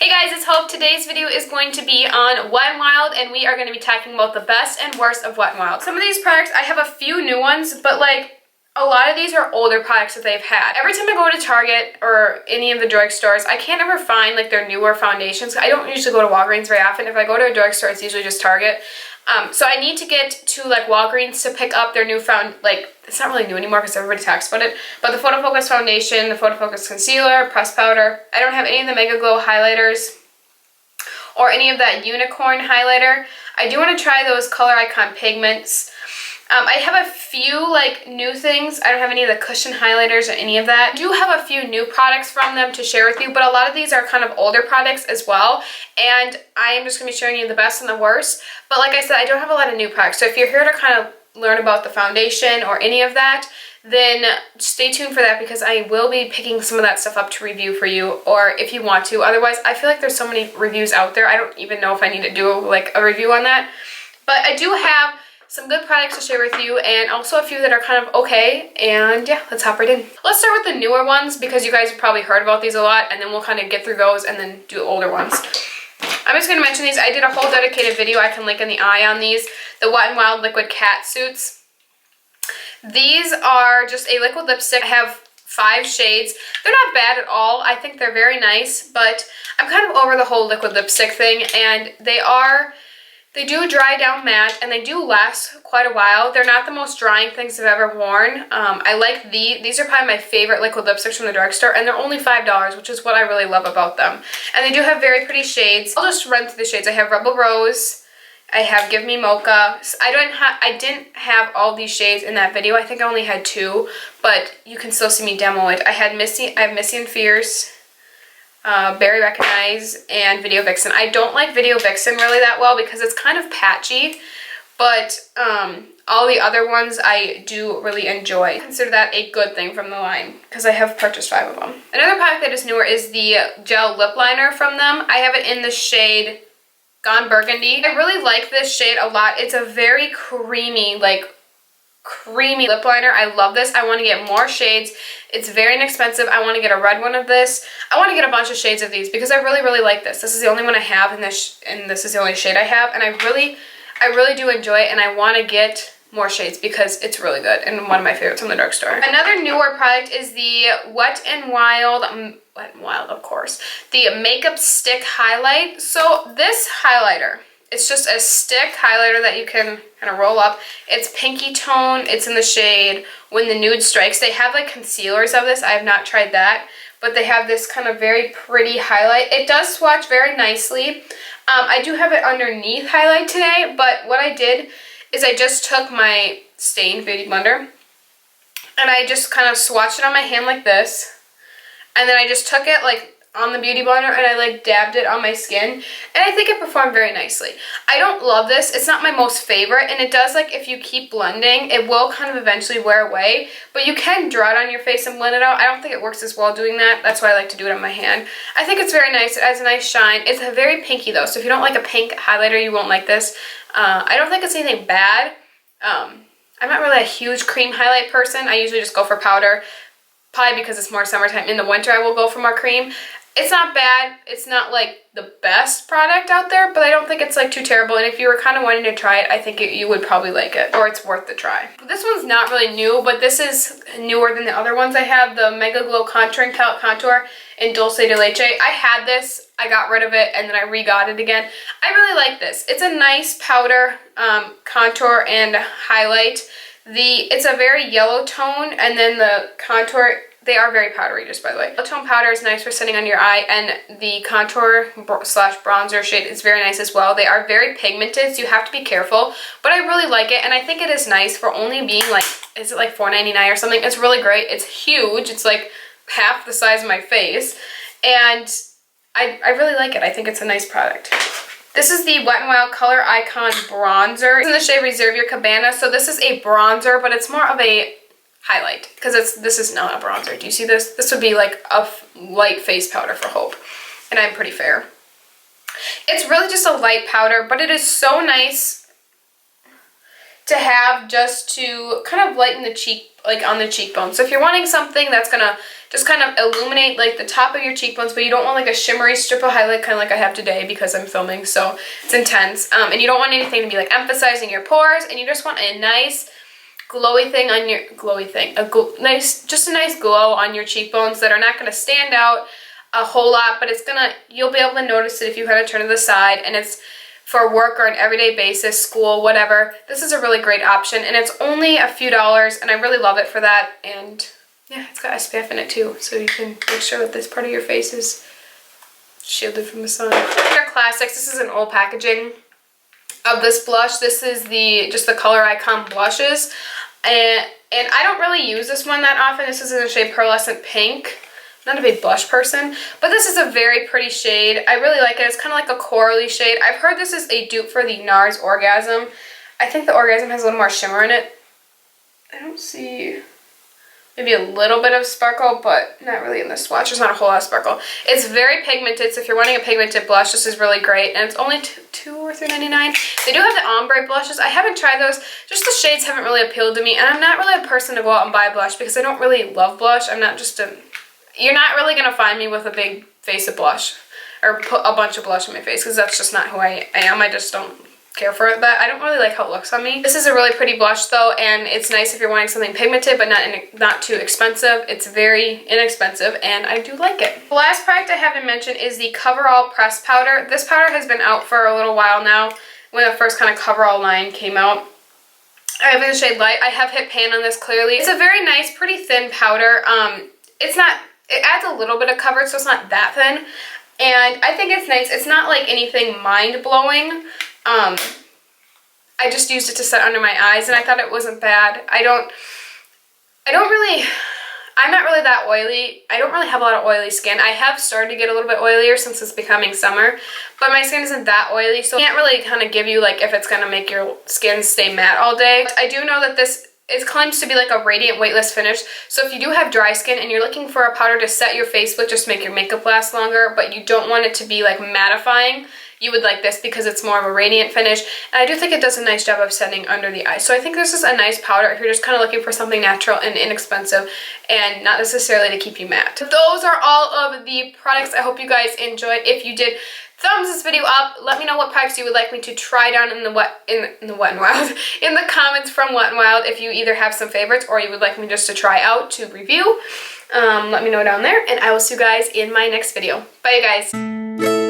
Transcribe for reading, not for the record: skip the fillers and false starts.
Hey guys, it's Hope. Today's video is going to be on Wet n Wild, and we are going to be talking about the best and worst of Wet n Wild. Some of these products, I have a few new ones, but like a lot of these are older products that they've had. Every time I go to Target or any of the drugstores, I can't ever find like their newer foundations. I don't usually go to Walgreens very often. If I go to a drugstore, it's usually just Target. So I need to get to like Walgreens to pick up their new it's not really new anymore because everybody talks about it, but the Photo Focus foundation, the Photo Focus concealer, pressed powder. I don't have any of the Mega Glow highlighters or any of that unicorn highlighter. I do want to try those Color Icon pigments. I have a few like new things. I don't have any of the cushion highlighters or any of that. I do have a few new products from them to share with you, but a lot of these are kind of older products as well, and I am just going to be sharing you the best and the worst. But like I said, I don't have a lot of new products, so if you're here to kind of learn about the foundation or any of that, then stay tuned for that because I will be picking some of that stuff up to review for you, or if you want to. Otherwise, I feel like there's so many reviews out there, I don't even know if I need to do like a review on that. But I do have some good products to share with you, and also a few that are kind of okay, and yeah, let's hop right in. Let's start with the newer ones because you guys have probably heard about these a lot, and then we'll kind of get through those and then do older ones. I'm just going to mention these. I did a whole dedicated video. I can link in the eye on these. The Wet n Wild Liquid Catsuits. These are just a liquid lipstick. I have 5 shades. They're not bad at all. I think they're very nice, but I'm kind of over the whole liquid lipstick thing, and they do dry down matte, and they do last quite a while. They're not the most drying things I've ever worn. I like these are probably my favorite liquid lipsticks from the drugstore, and they're only $5, which is what I really love about them. And they do have very pretty shades. I'll just run through the shades. I have Rebel Rose. I have Give Me Mocha. I didn't have all these shades in that video. I think I only had 2, but you can still see me demo it. I have Missy and Fierce, Berry Recognize, and Video Vixen. I don't like Video Vixen really that well because it's kind of patchy, but all the other ones I do really enjoy. I consider that a good thing from the line because I have purchased 5 of them. Another product that is newer is the Gel Lipliner from them. I have it in the shade Gone Burgundy. I really like this shade a lot. It's a very creamy lip liner. I love this. I want to get more shades. It's very inexpensive. I want to get a red one of this. I want to get a bunch of shades of these because I really like this. This is the only one I have, and this is the only shade I have, and I really do enjoy it, and I want to get more shades because it's really good and one of my favorites from the drugstore. Another newer product is the Wet n Wild, of course, the Makeup Stick Highlight. So this highlighter, it's just a stick highlighter that you can kind of roll up. It's pinky tone. It's in the shade When the Nude Strikes. They have like concealers of this. I have not tried that, but they have this kind of very pretty highlight. It does swatch very nicely. I do have it underneath highlight today, but what I did is I just took my Stain Beauty Blender and I just kind of swatched it on my hand like this, and then I just took it like on the Beauty Blender and I like dabbed it on my skin, and I think it performed very nicely. I don't love this. It's not my most favorite, and it does, like, if you keep blending, it will kind of eventually wear away, but you can draw it on your face and blend it out. I don't think it works as well doing that. That's why I like to do it on my hand. I think it's very nice. It has a nice shine. It's a very pinky though, so if you don't like a pink highlighter, you won't like this. I don't think it's anything bad. I'm not really a huge cream highlight person. I usually just go for powder, probably because it's more summertime. In the winter, I will go for more cream. It's not bad. It's not like the best product out there, but I don't think it's like too terrible. And if you were kind of wanting to try it, I think you would probably like it, or it's worth the try. This one's not really new, but this is newer than the other ones I have. The Mega Glow Contouring Palette Contour in Dulce de Leche. I had this, I got rid of it, and then I re-got it again. I really like this. It's a nice powder contour and highlight. It's a very yellow tone, and then the contour, they are very powdery, just by the way. Yellow tone powder is nice for setting on your eye, and the contour slash bronzer shade is very nice as well. They are very pigmented, so you have to be careful, but I really like it, and I think it is nice for only being like, is it like $4.99 or something? It's really great. It's huge. It's like half the size of my face, and I really like it. I think it's a nice product. This is the Wet n Wild Color Icon Bronzer. It's in the shade Reserve Your Cabana. So this is a bronzer, but it's more of a highlight because this is not a bronzer. Do you see this? This would be like a light face powder for Hope, and I'm pretty fair. It's really just a light powder, but it is so nice to have just to kind of lighten the cheek like on the cheekbone. So if you're wanting something that's gonna just kind of illuminate like the top of your cheekbones, but you don't want like a shimmery strip of highlight kind of like I have today because I'm filming, so it's intense. And you don't want anything to be like emphasizing your pores, and you just want a nice glowy thing on your just a nice glow on your cheekbones that are not going to stand out a whole lot, but you'll be able to notice it if you kind of turn to the side, and it's for work or an everyday basis, school, whatever. This is a really great option, and it's only a few dollars, and I really love it for that. And yeah, it's got SPF in it too, so you can make sure that this part of your face is shielded from the sun. They're classics. This is an old packaging of this blush. This is just the Color Icon blushes, and I don't really use this one that often. This is in the shade Pearlescent Pink. Not a big blush person, but this is a very pretty shade. I really like it. It's kind of like a corally shade. I've heard this is a dupe for the NARS Orgasm. I think the Orgasm has a little more shimmer in it. I don't see... maybe a little bit of sparkle, but not really in this swatch. There's not a whole lot of sparkle. It's very pigmented, so if you're wanting a pigmented blush, this is really great. And it's only $2 or $3.99. They do have the ombre blushes. I haven't tried those. Just the shades haven't really appealed to me. And I'm not really a person to go out and buy blush because I don't really love blush. I'm not just a... You're not really going to find me with a big face of blush or put a bunch of blush on my face because that's just not who I am. I just don't care for that. I don't really like how it looks on me. This is a really pretty blush though, and it's nice if you're wanting something pigmented but not too expensive. It's very inexpensive and I do like it. The last product I haven't mentioned is the Coverall Press Powder. This powder has been out for a little while now when the first kind of Coverall line came out. I have in the shade Light. I have hit pan on this clearly. It's a very nice, pretty thin powder. It adds a little bit of coverage, so it's not that thin. And I think it's nice. It's not like anything mind-blowing. I just used it to set under my eyes, and I thought it wasn't bad. I'm not really that oily. I don't really have a lot of oily skin. I have started to get a little bit oilier since it's becoming summer, but my skin isn't that oily, so I can't really kind of give you like if it's going to make your skin stay matte all day. I do know that it claims to be like a radiant weightless finish, so if you do have dry skin and you're looking for a powder to set your face with just to make your makeup last longer, but you don't want it to be like mattifying, you would like this because it's more of a radiant finish, and I do think it does a nice job of setting under the eyes. So I think this is a nice powder if you're just kind of looking for something natural and inexpensive and not necessarily to keep you matte. Those are all of the products. I hope you guys enjoyed. If you did, thumbs this video up. Let me know what products you would like me to try down in the Wet n Wild in the comments from Wet n Wild. If you either have some favorites or you would like me just to try out to review, let me know down there, and I will see you guys in my next video. Bye, you guys.